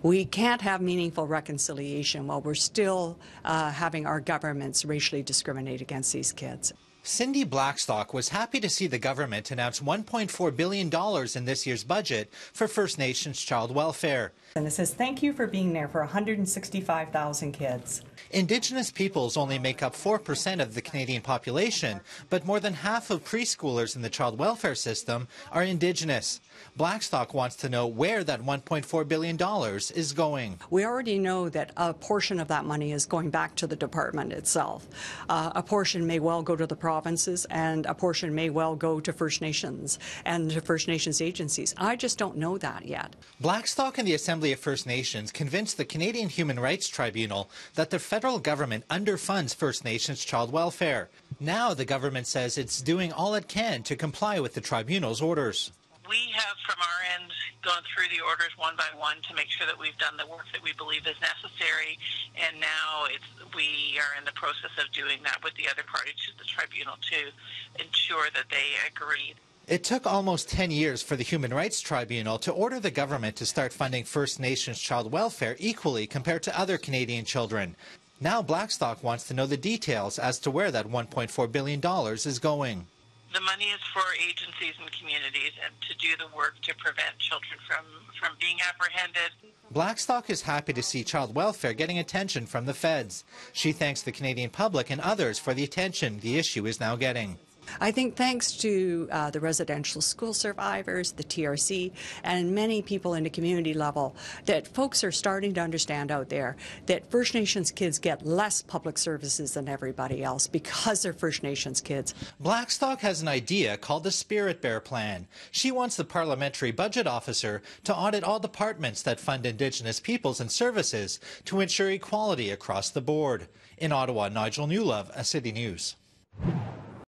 We can't have meaningful reconciliation while we're still having our governments racially discriminate against these kids. Cindy Blackstock was happy to see the government announce $1.4 billion in this year's budget for First Nations child welfare. And it says, thank you for being there for 165,000 kids. Indigenous peoples only make up 4% of the Canadian population, but more than half of preschoolers in the child welfare system are Indigenous. Blackstock wants to know where that $1.4 billion is going. We already know that a portion of that money is going back to the department itself. A portion may well go to the provinces, and a portion may well go to First Nations and to First Nations agencies. I just don't know that yet. Blackstock and the Assembly of First Nations convinced the Canadian Human Rights Tribunal that the federal government underfunds First Nations child welfare. Now the government says it's doing all it can to comply with the tribunal's orders. We have, from our end, gone through the orders one by one to make sure that we've done the work that we believe is necessary, and now we are in the process of doing that with the other parties to the tribunal to ensure that they agree. It took almost 10 years for the Human Rights Tribunal to order the government to start funding First Nations child welfare equally compared to other Canadian children. Now Blackstock wants to know the details as to where that $1.4 billion is going. The money is for agencies and communities and to do the work to prevent children from being apprehended. Blackstock is happy to see child welfare getting attention from the feds. She thanks the Canadian public and others for the attention the issue is now getting. I think thanks to the residential school survivors, the TRC, and many people in the community level, that folks are starting to understand out there that First Nations kids get less public services than everybody else because they're First Nations kids. Blackstock has an idea called the Spirit Bear Plan. She wants the Parliamentary Budget Officer to audit all departments that fund Indigenous peoples and services to ensure equality across the board. In Ottawa, Nigel Newlove, City News.